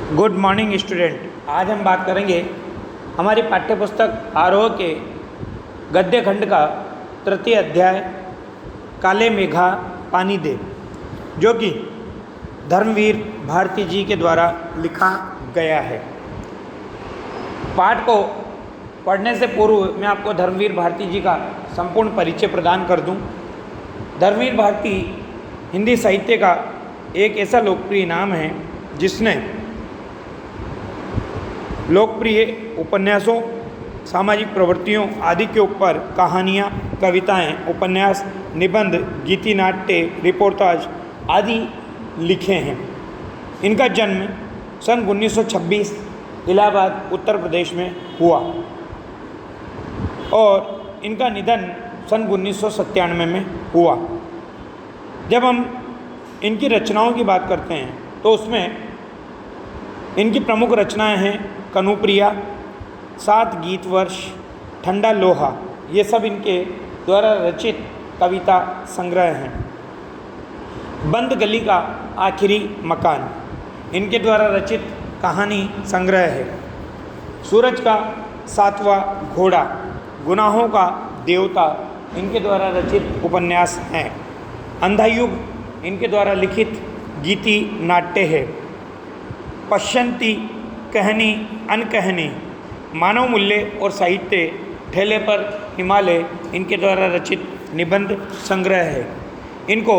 Good morning student. आज हम बात करेंगे हमारी पाठ्यपुस्तक आरोह के गद्य खंड का तृतीय अध्याय काले मेघा पानी दे, जो कि धर्मवीर भारती जी के द्वारा लिखा गया है। पाठ को पढ़ने से पूर्व मैं आपको धर्मवीर भारती जी का संपूर्ण परिचय प्रदान कर दूं। धर्मवीर भारती हिंदी साहित्य का एक ऐसा लोकप्रिय नाम है जिसने लोकप्रिय उपन्यासों, सामाजिक प्रवृत्तियों आदि के ऊपर कहानियाँ, कविताएं, उपन्यास, निबंध, गीति नाट्य, रिपोर्टाज आदि लिखे हैं। इनका जन्म सन 1926 इलाहाबाद उत्तर प्रदेश में हुआ और इनका निधन सन 1997 में हुआ। जब हम इनकी रचनाओं की बात करते हैं तो उसमें इनकी प्रमुख रचनाएं हैं कनुप्रिया, 7 गीत वर्ष, ठंडा लोहा। ये सब इनके द्वारा रचित कविता संग्रह हैं। बंद गली का आखिरी मकान इनके द्वारा रचित कहानी संग्रह है। सूरज का 7वां घोड़ा, गुनाहों का देवता इनके द्वारा रचित उपन्यास हैं। अंधा युग इनके द्वारा लिखित गीति नाट्य है। पश्यंती, कहनी अनकहनी, मानव मूल्य और साहित्य, ठेले पर हिमालय इनके द्वारा रचित निबंध संग्रह है। इनको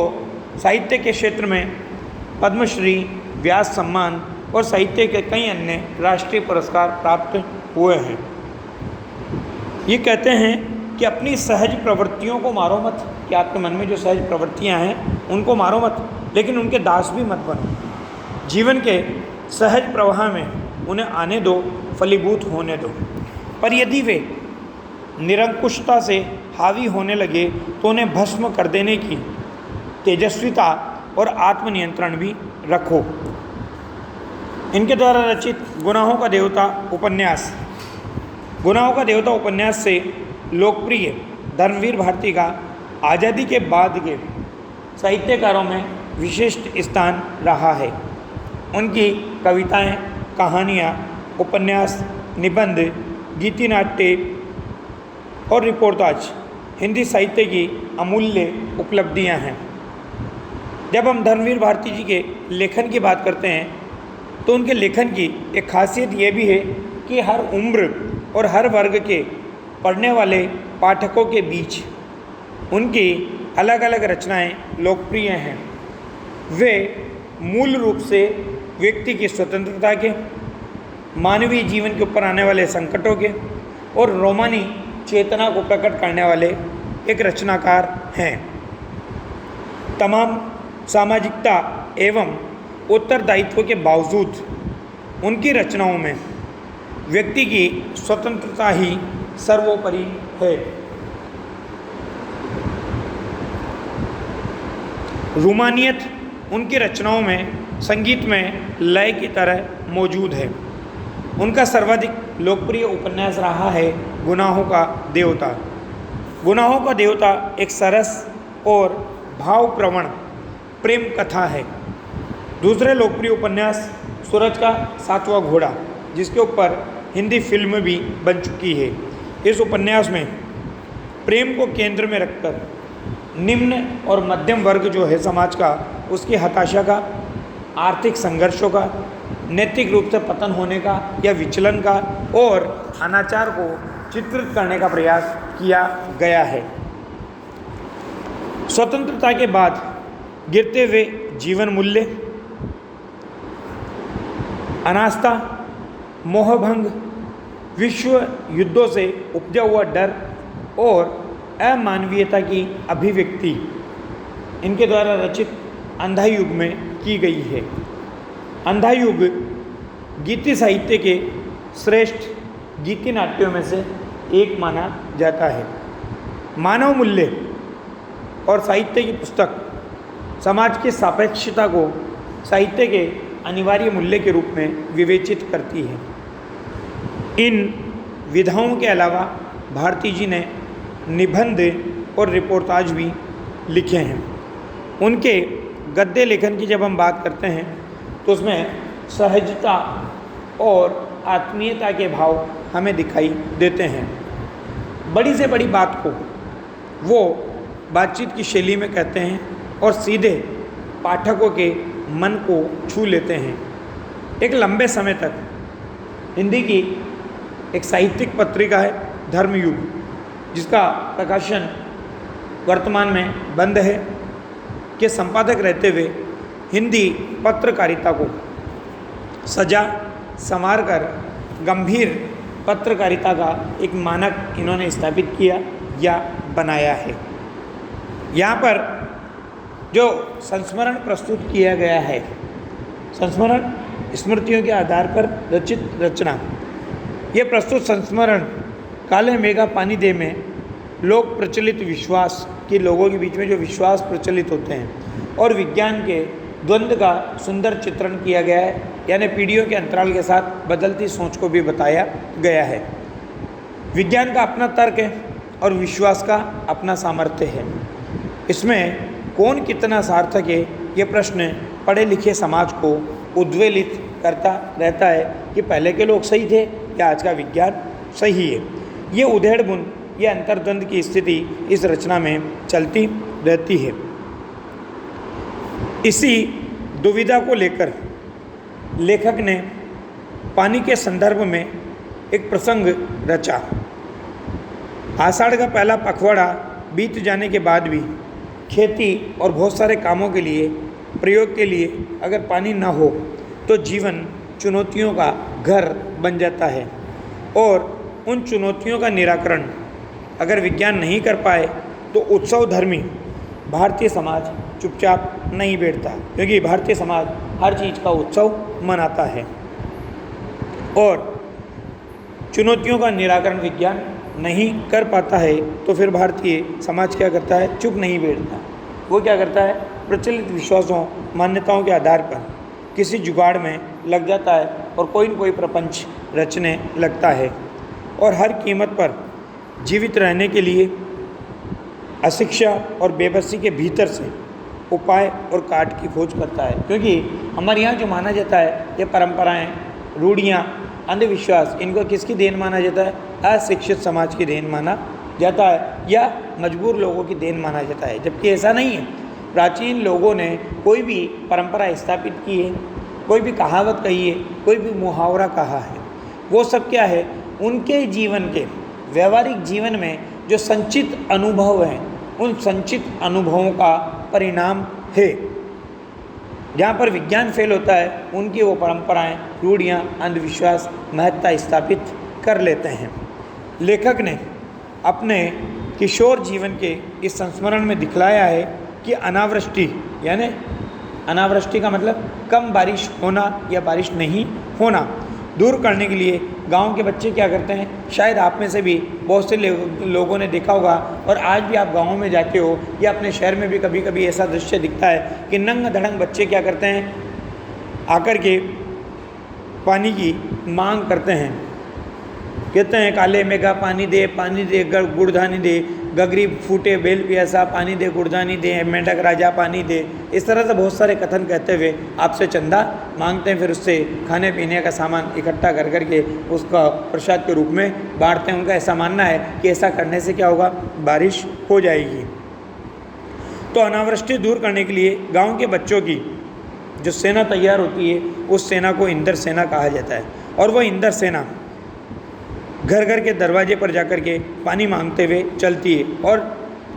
साहित्य के क्षेत्र में पद्मश्री, व्यास सम्मान और साहित्य के कई अन्य राष्ट्रीय पुरस्कार प्राप्त हुए हैं। ये कहते हैं कि अपनी सहज प्रवृत्तियों को मारो मत, कि आपके मन में जो सहज प्रवृत्तियां हैं उनको मारो मत, लेकिन उनके दास भी मत बनो। जीवन के सहज प्रवाह में उन्हें आने दो, फलीभूत होने दो। पर यदि वे निरंकुशता से हावी होने लगे तो उन्हें भस्म कर देने की तेजस्विता और आत्मनियंत्रण भी रखो। इनके द्वारा रचित गुनाहों का देवता उपन्यास, गुनाहों का देवता उपन्यास से लोकप्रिय धर्मवीर भारती का आज़ादी के बाद के साहित्यकारों में विशिष्ट स्थान रहा है। उनकी कविताएं, कहानियाँ, उपन्यास, निबंध, गीति नाट्य और रिपोर्टाज हिंदी साहित्य की अमूल्य उपलब्धियां हैं। जब हम धर्मवीर भारती जी के लेखन की बात करते हैं तो उनके लेखन की एक खासियत ये भी है कि हर उम्र और हर वर्ग के पढ़ने वाले पाठकों के बीच उनकी अलग अलग रचनाएं लोकप्रिय हैं। वे मूल रूप से व्यक्ति की स्वतंत्रता के, मानवीय जीवन के ऊपर आने वाले संकटों के और रोमानी चेतना को प्रकट करने वाले एक रचनाकार हैं। तमाम सामाजिकता एवं उत्तरदायित्व के बावजूद उनकी रचनाओं में व्यक्ति की स्वतंत्रता ही सर्वोपरि है। रूमानियत उनकी रचनाओं में संगीत में लय की तरह मौजूद है। उनका सर्वाधिक लोकप्रिय उपन्यास रहा है गुनाहों का देवता। गुनाहों का देवता एक सरस और भावप्रवण प्रेम कथा है। दूसरे लोकप्रिय उपन्यास सूरज का 7वां घोड़ा, जिसके ऊपर हिंदी फिल्म भी बन चुकी है। इस उपन्यास में प्रेम को केंद्र में रखकर निम्न और मध्यम वर्ग जो है समाज का, उसकी हताशा का, आर्थिक संघर्षों का, नैतिक रूप से पतन होने का या विचलन का और अनाचार को चित्रित करने का प्रयास किया गया है। स्वतंत्रता के बाद गिरते हुए जीवन मूल्य, अनास्था, मोहभंग, विश्व युद्धों से उपजा हुआ डर और अमानवीयता की अभिव्यक्ति इनके द्वारा रचित अंधा युग में की गई है। अंधा युग गीति साहित्य के श्रेष्ठ गीति नाट्यों में से एक माना जाता है। मानव मूल्य और साहित्य की पुस्तक समाज की सापेक्षता को साहित्य के अनिवार्य मूल्य के रूप में विवेचित करती है। इन विधाओं के अलावा भारती जी ने निबंध और रिपोर्टाज भी लिखे हैं। उनके गद्य लेखन की जब हम बात करते हैं तो उसमें सहजता और आत्मीयता के भाव हमें दिखाई देते हैं। बड़ी से बड़ी बात को वो बातचीत की शैली में कहते हैं और सीधे पाठकों के मन को छू लेते हैं। एक लंबे समय तक हिंदी की एक साहित्यिक पत्रिका है धर्मयुग, जिसका प्रकाशन वर्तमान में बंद है, के संपादक रहते हुए हिंदी पत्रकारिता को सजा संवार कर गंभीर पत्रकारिता का एक मानक इन्होंने स्थापित किया या बनाया है। यहाँ पर जो संस्मरण प्रस्तुत किया गया है, संस्मरण स्मृतियों के आधार पर रचित रचना, ये प्रस्तुत संस्मरण काले मेघा पानी दे में लोक प्रचलित विश्वास कि लोगों के बीच में जो विश्वास प्रचलित होते हैं और विज्ञान के द्वंद्व का सुंदर चित्रण किया गया है, यानी पीढ़ियों के अंतराल के साथ बदलती सोच को भी बताया गया है। विज्ञान का अपना तर्क है और विश्वास का अपना सामर्थ्य है। इसमें कौन कितना सार्थक है, ये प्रश्न पढ़े लिखे समाज को उद्वेलित करता रहता है कि पहले के लोग सही थे या आज का विज्ञान सही है। ये उधेड़ बुन, ये अंतर्द्वंद की स्थिति इस रचना में चलती रहती है। इसी दुविधा को लेकर लेखक ने पानी के संदर्भ में एक प्रसंग रचा। आषाढ़ का पहला पखवाड़ा बीत जाने के बाद भी खेती और बहुत सारे कामों के लिए, प्रयोग के लिए अगर पानी ना हो तो जीवन चुनौतियों का घर बन जाता है और उन चुनौतियों का निराकरण अगर विज्ञान नहीं कर पाए तो उत्सव धर्मी भारतीय समाज चुपचाप नहीं बैठता, क्योंकि भारतीय समाज हर चीज़ का उत्सव मनाता है और चुनौतियों का निराकरण विज्ञान नहीं कर पाता है तो फिर भारतीय समाज क्या करता है, चुप नहीं बैठता। वो क्या करता है, प्रचलित विश्वासों मान्यताओं के आधार पर किसी जुगाड़ में लग जाता है और कोई न कोई प्रपंच रचने लगता है और हर कीमत पर जीवित रहने के लिए अशिक्षा और बेबसी के भीतर से उपाय और काट की खोज करता है। क्योंकि हमारे यहाँ जो माना जाता है, ये परंपराएं, रूढ़ियाँ, अंधविश्वास, इनको किसकी देन माना जाता है, अशिक्षित समाज की देन माना जाता है या मजबूर लोगों की देन माना जाता है, जबकि ऐसा नहीं है। प्राचीन लोगों ने कोई भी परंपरा स्थापित की है, कोई भी कहावत कही है, कोई भी मुहावरा कहा है, वो सब क्या है, उनके जीवन के व्यवहारिक जीवन में जो संचित अनुभव हैं, उन संचित अनुभवों का परिणाम है। जहाँ पर विज्ञान फेल होता है, उनकी वो परंपराएं, रूढ़ियाँ, अंधविश्वास महत्ता स्थापित कर लेते हैं। लेखक ने अपने किशोर जीवन के इस संस्मरण में दिखलाया है कि अनावृष्टि, यानी अनावृष्टि का मतलब कम बारिश होना या बारिश नहीं होना, दूर करने के लिए गांव के बच्चे क्या करते हैं, शायद आप में से भी बहुत से लोगों ने देखा होगा और आज भी आप गाँव में जाते हो या अपने शहर में भी कभी कभी ऐसा दृश्य दिखता है कि नंग धड़ंग बच्चे क्या करते हैं, आकर के पानी की मांग करते हैं। कहते हैं काले मेघा पानी दे गुड़धानी दे, गगरी फूटे बेल पियासा पानी दे गुड़धानी दे, मेंढक राजा पानी दे। इस तरह से बहुत सारे कथन कहते हुए आपसे चंदा मांगते हैं, फिर उससे खाने पीने का सामान इकट्ठा कर करके उसका प्रसाद के रूप में बांटते हैं। उनका ऐसा मानना है कि ऐसा करने से क्या होगा, बारिश हो जाएगी। तो अनावृष्टि दूर करने के लिए गाँव के बच्चों की जो सेना तैयार होती है, उस सेना को इंद्र सेना कहा जाता है और वो इंद्र सेना घर घर के दरवाजे पर जाकर के पानी मांगते हुए चलती है। और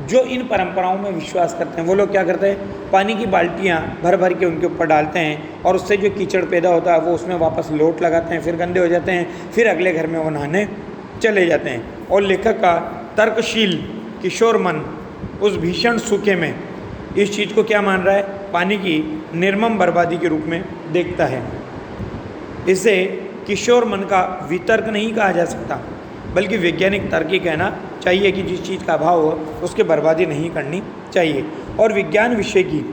जो इन परंपराओं में विश्वास करते हैं वो लोग क्या करते हैं, पानी की बाल्टियाँ भर भर के उनके ऊपर डालते हैं और उससे जो कीचड़ पैदा होता है वो उसमें वापस लोट लगाते हैं, फिर गंदे हो जाते हैं, फिर अगले घर में वो नहाने चले जाते हैं। और लेखक का तर्कशील किशोर मन उस भीषण सूखे में इस चीज़ को क्या मान रहा है, पानी की निर्मम बर्बादी के रूप में देखता है। इसे किशोर मन का वितर्क नहीं कहा जा सकता, बल्कि वैज्ञानिक तर्क ही कहना चाहिए कि जिस चीज़ का अभाव हो उसकी बर्बादी नहीं करनी चाहिए। और विज्ञान विषय की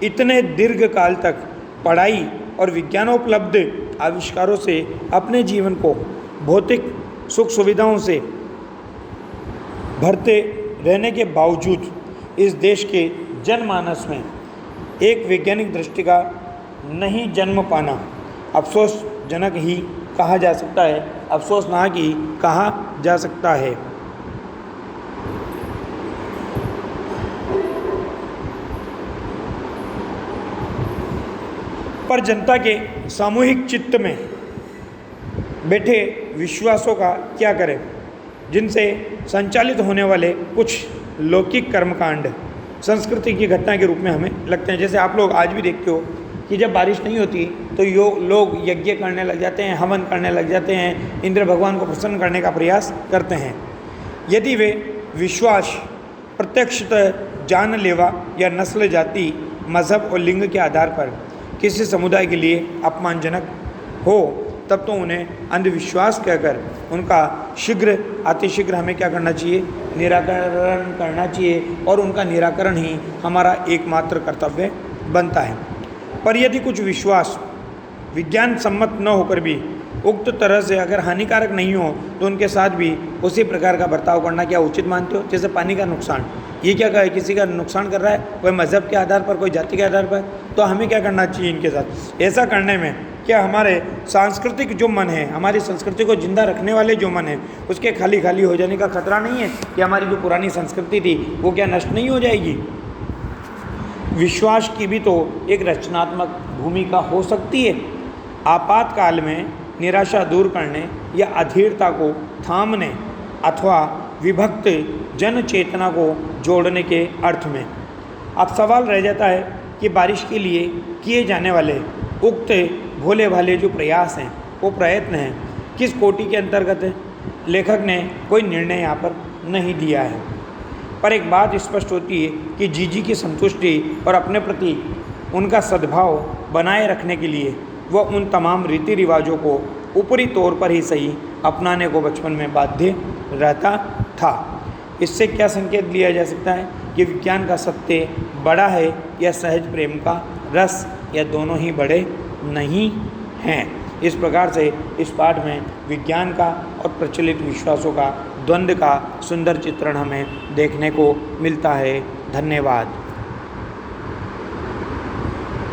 इतने दीर्घ काल तक पढ़ाई और विज्ञानोपलब्ध आविष्कारों से अपने जीवन को भौतिक सुख सुविधाओं से भरते रहने के बावजूद इस देश के जनमानस में एक वैज्ञानिक दृष्टि का नहीं जन्म पाना अफसोसजनक ही कहा जा सकता है, अफसोसनाक ही कहा जा सकता है। पर जनता के सामूहिक चित्त में बैठे विश्वासों का क्या करें, जिनसे संचालित होने वाले कुछ लौकिक कर्मकांड संस्कृति की घटना के रूप में हमें लगते हैं। जैसे आप लोग आज भी देखते हो कि जब बारिश नहीं होती तो लोग यज्ञ करने लग जाते हैं, हवन करने लग जाते हैं, इंद्र भगवान को प्रसन्न करने का प्रयास करते हैं। यदि वे विश्वास प्रत्यक्षतः जानलेवा या नस्ल, जाति, मज़हब और लिंग के आधार पर किसी समुदाय के लिए अपमानजनक हो, तब तो उन्हें अंधविश्वास कहकर उनका अतिशीघ्र हमें क्या करना चाहिए, निराकरण करना चाहिए, और उनका निराकरण ही हमारा एकमात्र कर्तव्य बनता है। पर यदि कुछ विश्वास विज्ञान सम्मत न होकर भी उक्त तरह से अगर हानिकारक नहीं हो, तो उनके साथ भी उसी प्रकार का बर्ताव करना क्या उचित मानते हो? जैसे पानी का नुकसान, ये क्या है, किसी का नुकसान कर रहा है, कोई मज़हब के आधार पर, कोई जाति के आधार पर, तो हमें क्या करना चाहिए इनके साथ? ऐसा करने में क्या हमारे सांस्कृतिक जो मन है, हमारी संस्कृति को जिंदा रखने वाले जो मन है, उसके खाली खाली हो जाने का खतरा नहीं है कि हमारी जो पुरानी संस्कृति थी वो क्या नष्ट नहीं हो जाएगी? विश्वास की भी तो एक रचनात्मक भूमिका हो सकती है। आपातकाल में निराशा दूर करने या अधीरता को थामने अथवा विभक्त जन चेतना को जोड़ने के अर्थ में। अब सवाल रह जाता है कि बारिश के लिए किए जाने वाले उक्त भोले भाले जो प्रयास हैं, वो प्रयत्न हैं, किस कोटि के अंतर्गत है? लेखक ने कोई निर्णय यहाँ पर नहीं दिया है, पर एक बात स्पष्ट होती है कि जीजी की संतुष्टि और अपने प्रति उनका सद्भाव बनाए रखने के लिए वह उन तमाम रीति रिवाजों को ऊपरी तौर पर ही सही अपनाने को बचपन में बाध्य रहता था। इससे क्या संकेत लिया जा सकता है कि विज्ञान का सत्य बड़ा है या सहज प्रेम का रस, या दोनों ही बड़े नहीं हैं? इस प्रकार से इस पाठ में विज्ञान का और प्रचलित विश्वासों का द्वंद्व का सुंदर चित्रण हमें देखने को मिलता है। धन्यवाद।